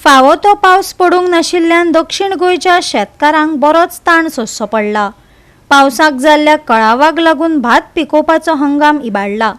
फावो तो पावस पडूंक नाशिल्ल्यान दक्षिण गोंयच्या शेतकारांक बरोच ताण सोंसचो पडला। पावसाक जाल्ल्या कळावाक लागून भात पिकोवपाचो हंगाम इबाडला।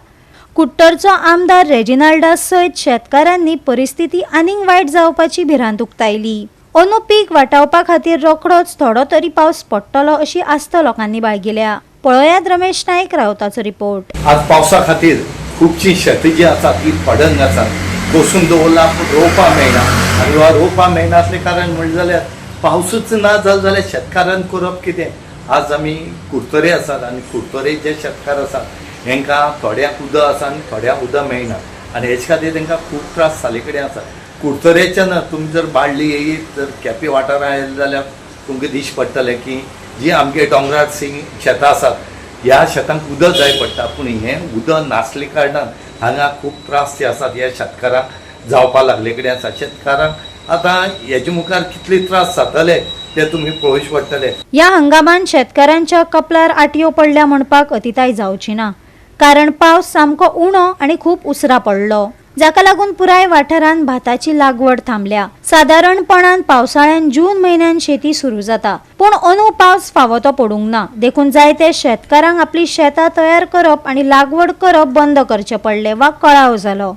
कुट्टरचो आमदार रेजिनाल्डा सयत शेतकारांनी परिस्थिती आनीक वायट जावपाची भिरांत उक्तायली। अंदू पीक वाटावपा खातीर रोखडोच थोडो तरी पावस पडटलो अशी आस्त लोकांनी बाळगिल्या। पळयात रमेश नायक रावताचो रिपोर्ट। आज पावसा खातीर खूबशीं शेतां जी आसात ती पडंग आसात, बसून दवरला पूण रोवपा मेळना आनी वा रोवपा मेळना असले कारण म्हणलें जाल्यार पावसूच ना जालो जाल्यार शेतकारान करप कितें। आज आमी कुडतरे आसात आनी कुडतरे जे शेतकार आसात हांकां थोड्याक उदक आसा आनी थोड्याक उदक मेळना आनी हेचे खातीर तांकां खूब त्रास जाले कडेन आसा। कुडतरेचे ना तुमी जर बाळ्ळी येयत जर केपे वाठारांत आयले जाल्यार तुमकां दिश्ट पडटलें की जी आमगे डोंगरार शेतां आसात ह्या शेतांक उदक जाय पडटा, पूण हें उदक नासले कारणान हांगा खूब त्रास जे आसात ह्या शेतकारांक जावपा लागले कडेन आसा। शेतकारांक आतां हेजे मुखार कितले त्रास जातले ते तुमी पळोवचे पडटले। ह्या हंगामान शेतकारांच्या कपलार आटयो पडल्या म्हणपाक अतिताय जावची ना, कारण पावस सामको उणो आनी खूब उसरा पडलो, जाका लागून पुराय वाठारांत भाताची लागवड थांबल्या। सादारणपणान पावसाळ्यान जून म्हयन्यान शेती सुरू जाता, पूण अंदू पावस फावो तो पडूंक ना, देखून जायते शेतकारांक आपली शेतां तयार करप आनी लागवड करप बंद करचे पडले वा कळाव जालो।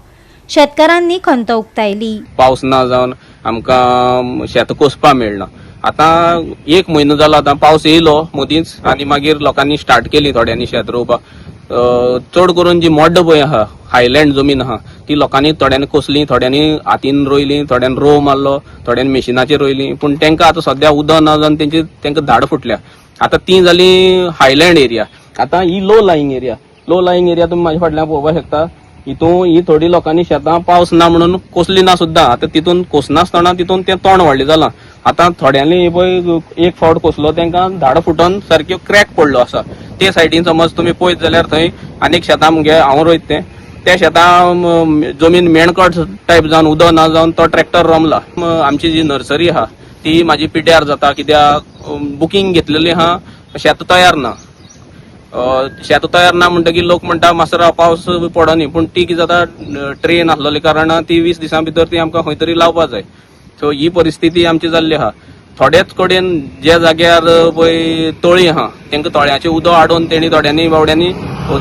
शेतकारांनी खंत उक्तायली। पावस ना जावन आमकां शेत कोसपा मेळना। आतां एक म्हयनो जालो आतां पावस येयलो मदींच आनी मागीर लोकांनी स्टार्ट केली थोड्यांनी शेत रोवपाक। चड करून जी मोड्ड पळय आहा हायलँड जमीन आहा ती लोकांनी थोड्यांनी कोसली, थोड्यांनी हातीन रोयली, थोड्यांनी रोव मारलो, थोड्यांनी मेशिनाचेर रोयली, पूण तांकां आतां सद्या उदक ना जावन तांकां धाड फुटल्या। आतां ती जाली हायलँड एरिया। आतां ही लो लायिंग एरिया तुमी म्हाज्या फाटल्यान पळोवपाक शकता। ही थोडी लोकांनी शेतां पावस ना म्हणून कोसली ना सुद्दां। आतां तितून कोसनासतना तितून तें तोंड वाडलें जालां। आतां थोड्यांनी पळय एक फावट कोसलो तांकां धाड फुटोन सारक्यो क्रॅक पडलो आसा। ते सायडीन समज तुमी पळयत जाल्यार थंय आनीक शेतां म्हणजे हांव रोयत त्या शेतां जमीन मेणकट टायप जावन उदक ना जावन तो ट्रॅक्टर रमला। आमची जी नर्सरी आहा ती म्हाजी पिड्ड्यार जाता, कित्याक बुकींग घेतलेली आहा, शेत तयार ना। शेत तयार ना म्हणटकीर लोक म्हणटा मासरा पावस पडनी, पूण ती कितें जाता ट्रेन आसलेले कारणान ती 20 दिसां भितर ती आमकां खंय तरी लावपा जाय। सो ही परिस्थिती आमची जाल्ली आहा। थोड्याच कडेन ज्या जाग्यार पळय तळी आहा तांकां तळ्याचें उदक हाडून तेणी थोड्यांनी बावड्यांनी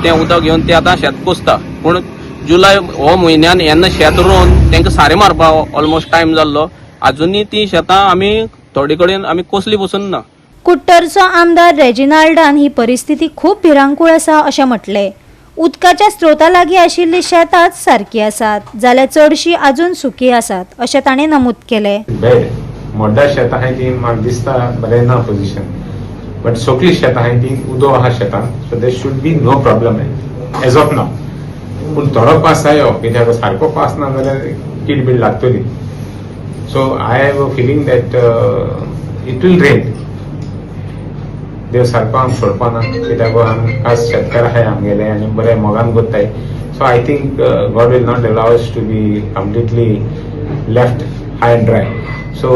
तें उदक घेवन ते आतां शेत कोसता, पूण जुलय हो म्हयन्यान येन्ना शेत रोवन तांकां सारें मारपाक ऑलमोस्ट टायम जाल्लो, आजुनी ती शेतां आमी थोडे कडेन आमी कोसली पसून ना। कुट्टरचो आमदार रेजिनाल्डान ही परिस्थिती खूब भिरांकूळ आसा अशें म्हटलें। उदकाच्या स्त्रोता लागीं आशिल्लीं शेतांच सारकीं आसात जाल्यार चडशीं आजून सुकी आसात अशें ताणें नमूद केलें। मोड्डा शेतां आहाय ती म्हाका दिसता बरें ना पोजिशन, बट सोकली शेतां आहाय ती उदक आहा शेतान, so there should be no problem as of now. पूण थोडो पावस जायो कित्याक सारको पावस ना जाल्यार कीड बीड लागतली। So I have a feeling that it will rain. देव सारको आम सोडपा ना, कित्याक आमकां शेतकार आहाय आमगेले आनी बरें मोगान कोत्ताय। So I think God will not allow us to be completely left high and dry. So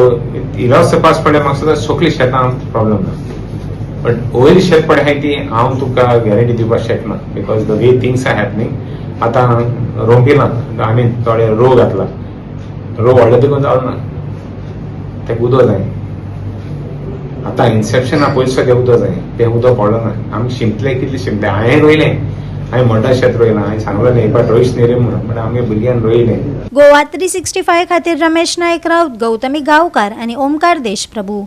इल्लोसो पावस पडल्यार म्हाका सुद्दां सगळी शेतां प्रॉब्लम ना, बट वयर शेत पडे आहाय ती हांव तुका गॅरंटी दिवपाक शकना, because the way things are happening. आतां रोंपिना आमी थोडे रोव घातला, रोव व्हडले देखून जावना, तेका उदक जाय। आतां इन्सेप्शना पयलीं तें उदक जाय, तें उदक पडलो ना। आमी शिंपले कितले शिंपले, हांवें रोयलें, हांवें मोड्डा शेत रोयलां, हांवें सांगलें एक फावट रोयच न्ही रे म्हणून, बट आमगे भुरग्यान रोयलें। गोवा 365 खातीर रमेश नायक राउत, गौतमी गांवकार आनी ओमकार देशप्रभू।